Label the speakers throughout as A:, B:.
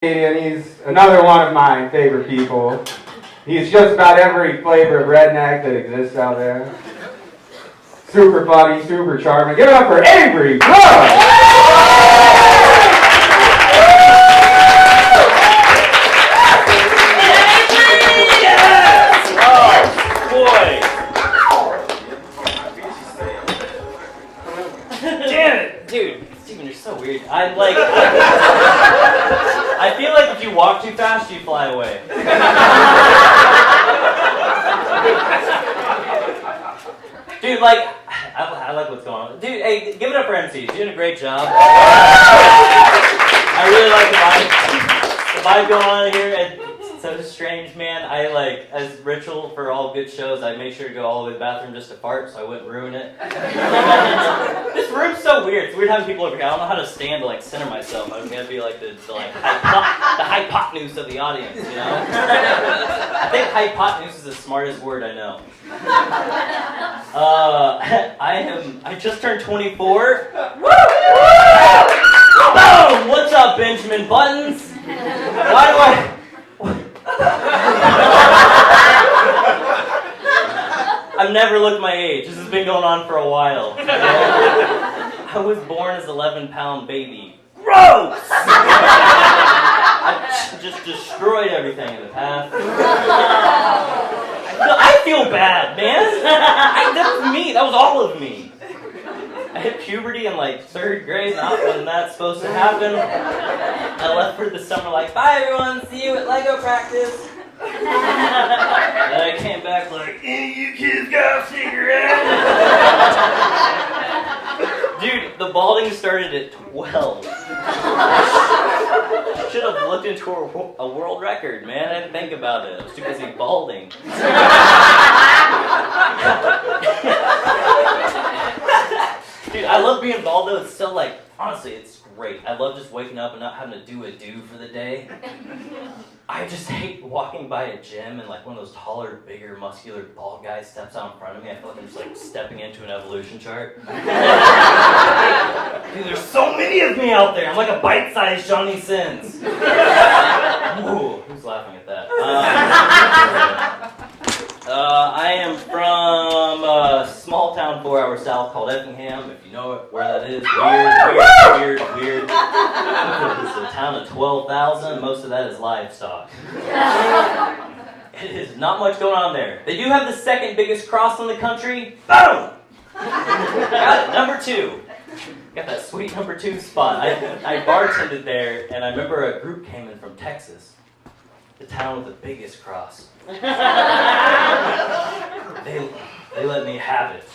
A: And he's another one of my favorite people. He's just about every flavor of redneck that exists out there. Super funny, super charming. Give it up for Avery Brooks!
B: Weird. I feel like if you walk too fast, you fly away. Dude, I like what's going on. Dude, hey, give it up for MC. He's doing a great job. I really like the vibe going on here. It's so strange, man. As ritual for all good shows, I make sure to go all the way to the bathroom just to fart so I wouldn't ruin it. This room's so weird. It's weird having people over here. I don't know how to stand to center myself. I'm gonna be like the hypotenuse of the audience, you know? I think hypotenuse is the smartest word I know. I just turned 24. Woo! Boom! What's up, Benjamin Buttons? Why do I've never looked my age. This has been going on for a while. I was born as an 11-pound baby. Gross! I just destroyed everything in the path. I feel bad, man. That was me. That was all of me. I hit puberty in 3rd grade, not when that's supposed to happen. I left for the summer bye everyone, see you at Lego practice. Then I came back any of you kids got a cigarette? Dude, the balding started at 12. Should have looked into a world record, man. I didn't think about it. I was too busy balding. Dude, I love being bald though. It's so honestly, it's great. I love just waking up and not having to do a do for the day. I just hate walking by a gym and one of those taller, bigger, muscular, bald guys steps out in front of me. I feel like I'm just stepping into an evolution chart. Dude, there's so many of me out there. I'm like a bite-sized Johnny Sins. Ooh, who's laughing at that? I am from a small town 4 hours south called Effingham. If you know where that is, weird. It's a town of 12,000. Most of that is livestock. It is not much going on there. They do have the 2nd biggest cross in the country. Boom! Got it, number 2. Got that sweet number 2 spot. I bartended there, and I remember a group came in from Texas. The town with the biggest cross. They let me have it.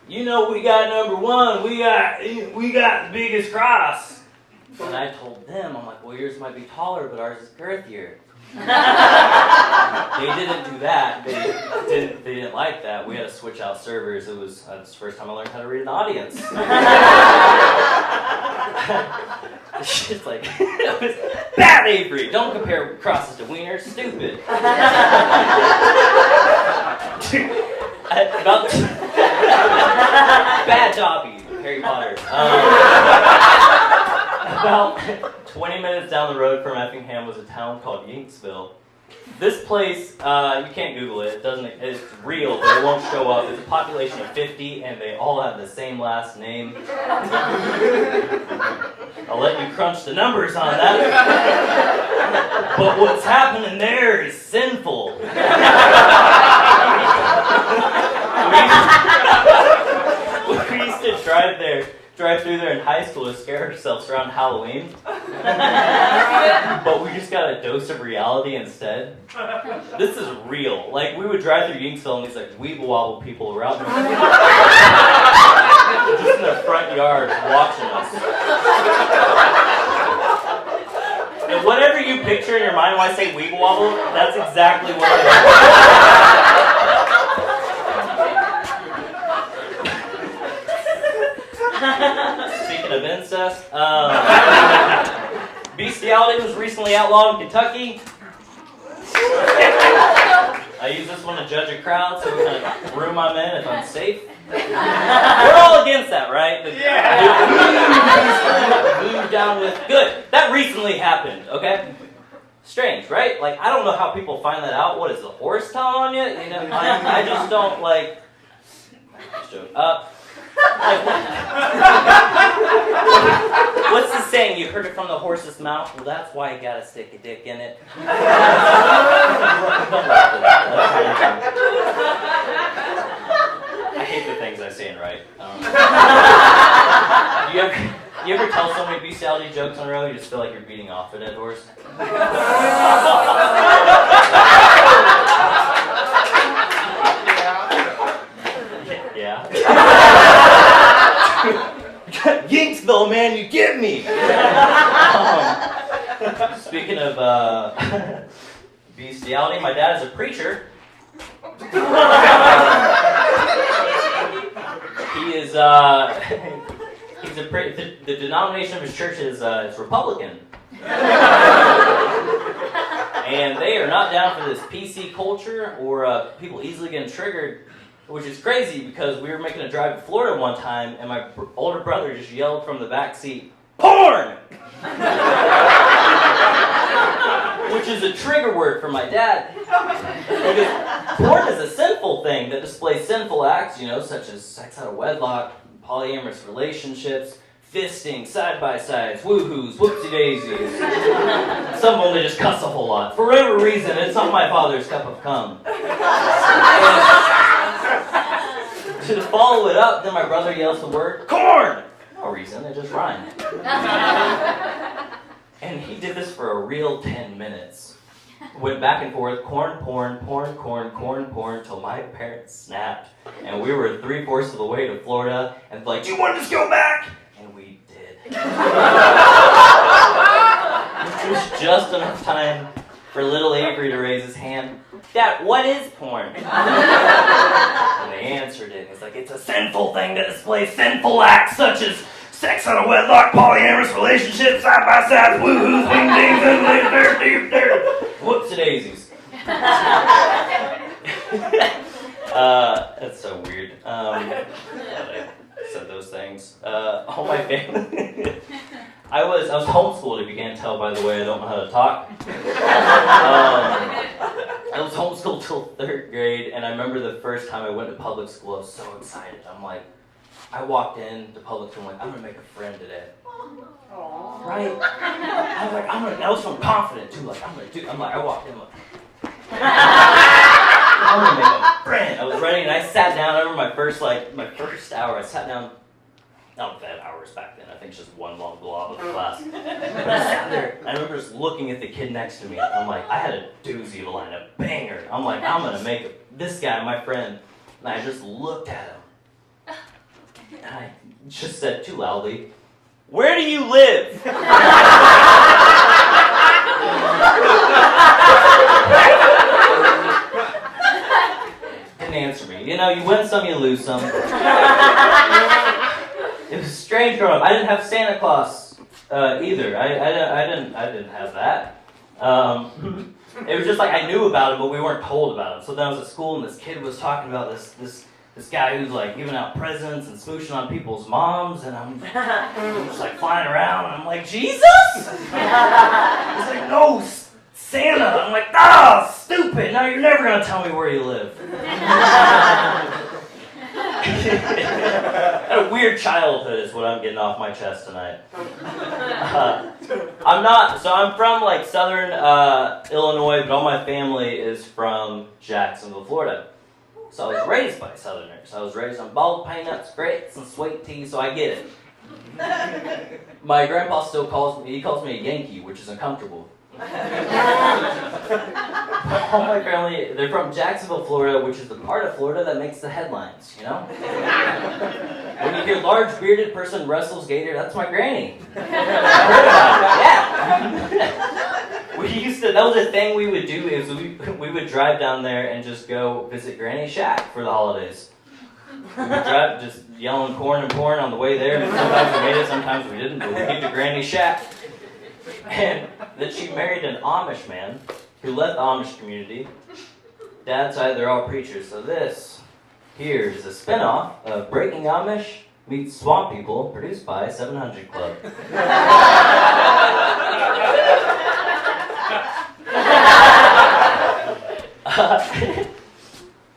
B: You know we got number 1. We got the biggest cross. And I told them, I'm like, well, yours might be taller, but ours is girthier. They didn't do that. They didn't like that. We had to switch out servers. It was the first time I learned how to read an audience. It's just it was bad, Avery. Don't compare crosses to wieners. Stupid. Bad Dobby, Harry Potter. About 20 minutes down the road from Effingham was a town called Yinksville. This place, you can't Google it. It's real, but it won't show up. It's a population of 50, and they all have the same last name. I'll let you crunch the numbers on that. But what's happening there is sinful. We used to drive through there in high school to scare ourselves around Halloween. But we just got a dose of reality instead. This is real. We would drive through Yinksville and these weeble wobble people were out there just in their front yard watching us. And whatever you picture in your mind when I say weeble wobble, that's exactly what it is. Speaking of incest, bestiality was recently outlawed in Kentucky. I use this one to judge a crowd, so we kind of room I'm in if I'm safe. We're all against that, right? Move down with good. That recently happened, okay? Strange, right? Like, I don't know how people find that out. What is the horse telling on you? You know, I just don't like. What's the saying? You heard it from the horse's mouth. Well, that's why you gotta stick a dick in it. I hate the things I say and write. You ever tell so many bestiality jokes in a row, you just feel like you're beating off a dead horse? Yeah. Yanksville, man, you get me! Speaking of bestiality, my dad is a preacher. He is, the denomination of his church is Republican. And they are not down for this PC culture or people easily getting triggered, which is crazy because we were making a drive to Florida one time and my older brother just yelled from the back seat, "Porn!" Which is a trigger word for my dad. Because porn is a sinful thing that displays sinful acts, you know, such as sex out of wedlock, polyamorous relationships, fisting, side-by-sides, woohoos, whoopsie-daisies. Some of them, they just cuss a whole lot. For whatever reason, it's not my father's cup of cum. To follow it up, then my brother yells the word, "Corn!" No reason, it just rhymed. And he did this for a real 10 minutes. Went back and forth, corn, porn, porn, corn, corn, porn, till my parents snapped. And we were 3/4 of the way to Florida, and like, "Do you want to just go back?" And we did. It was just enough time for little Avery to raise his hand. "Dad, what is porn?" And they answered it. It's like, "It's a sinful thing that displays sinful acts such as sex out of wedlock, polyamorous relationships, side-by-sides, woohoos, wing-dings, whoopsie-daisies." That's so weird. I said those things. All my family. I was homeschooled, if you can't tell by the way I don't know how to talk. I was homeschooled till 3rd grade, and I remember the first time I went to public school, I was so excited. I'm like, I walked into public school, I'm gonna make a friend today. Aww. Right? I was like, I was so confident too, like, I walked in, like, I'm gonna make a friend. I was ready, and I sat down. I remember my first hour, I sat down. I don't know if they had hours back then. I think it's just one long blob of the class. But I sat there, and I remember just looking at the kid next to me. I'm like, I had a doozy to line, a banger. I'm like, I'm gonna make this guy my friend. And I just looked at him. And I just said too loudly, "Where do you live?" Didn't answer me. You know, you win some, you lose some. It was strange growing up. I didn't have Santa Claus either. I didn't have that. It was just like I knew about him, but we weren't told about him. So then I was at school, and this kid was talking about this guy who's like giving out presents and smooching on people's moms, and I'm just like flying around, and I'm like, "Jesus!" He's like, "No, Santa." I'm like, stupid! Now you're never gonna tell me where you live. A weird childhood is what I'm getting off my chest tonight. I'm from like southern Illinois, but all my family is from Jacksonville, Florida. So I was raised by Southerners. I was raised on bald pine nuts, grits, and sweet tea, so I get it. My grandpa still calls me a Yankee, which is uncomfortable. All my family, they're from Jacksonville, Florida, which is the part of Florida that makes the headlines, you know? When you hear large bearded person wrestles gator, that's my granny. Yeah. That was a thing we would do, is we would drive down there and just go visit Granny Shack for the holidays. We would drive just yelling corn and porn on the way there, and sometimes we made it, sometimes we didn't, but we'd get to Granny Shack. And then she married an Amish man who left the Amish community. Dad's side, they're all preachers, so this Here's a spinoff of Breaking Amish meets Swamp People, produced by 700 Club.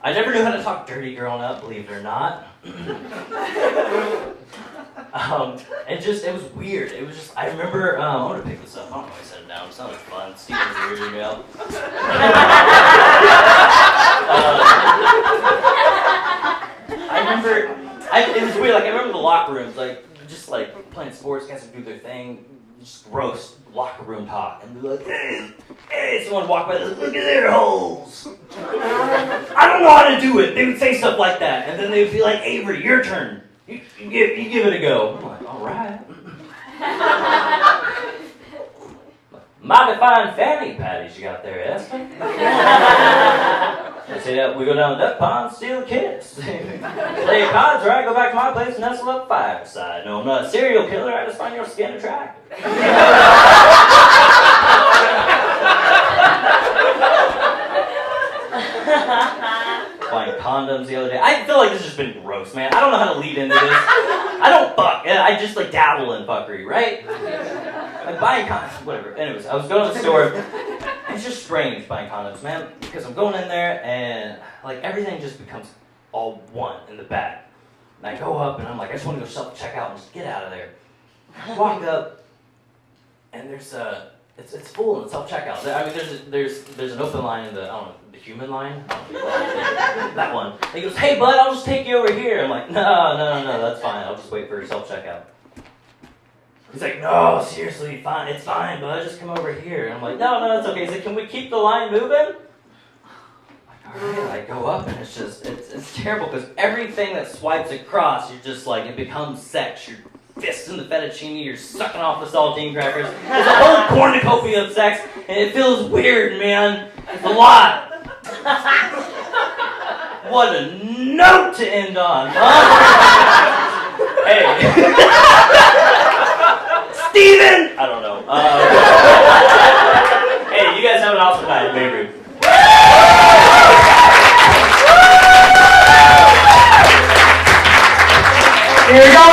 B: I never knew how to talk dirty growing up, believe it or not. It was weird. It was just, I remember, I want to pick this up. I don't know if I set it down. It's not fun. Steven's weirding me out. I remember, it was weird. Like, I remember the locker rooms, like, just like playing sports, guys would do their thing, just gross locker room talk, and be like, hey, someone would walk by, look at their holes. I don't know how to do it. They would say stuff like that, and then they would be like, Avery, your turn. You give it a go. I'm like, all right. Mighty fine fanny patties you got there, Esther. I say that we go down the duck pond, steal a kiss. Play cards, or I go back to my place and nestle up fireside. No, I'm not a serial killer. I just find your skin attractive. Buying condoms the other day. I feel like this has just been gross, man. I don't know how to lead into this. I don't fuck. I just like dabble in fuckery, right? Like buying condoms, whatever. Anyways, I was going to the store. It's just strange buying condoms, man, because I'm going in there and like everything just becomes all one in the bag. And I go up and I'm like, I just want to go self-checkout and just get out of there. I walk up and there's it's full in the self-checkout. I mean, there's an open line in the, I don't know, the human line? That one. He goes, hey bud, I'll just take you over here. I'm like, no, that's fine. I'll just wait for self-checkout. He's like, no, seriously, fine, it's fine, bud, just come over here. And I'm like, no, it's okay. He's like, can we keep the line moving? I'm like, all right. I go up and it's just, it's terrible because everything that swipes across, you're just like, it becomes sex. You're fisting the fettuccine, you're sucking off the saltine crackers. There's a whole cornucopia of sex, and it feels weird, man. It's a lot. What a note to end on, huh? Hey. Steven! I don't know. Hey, you guys have an awesome night, Avery.
A: Here we go,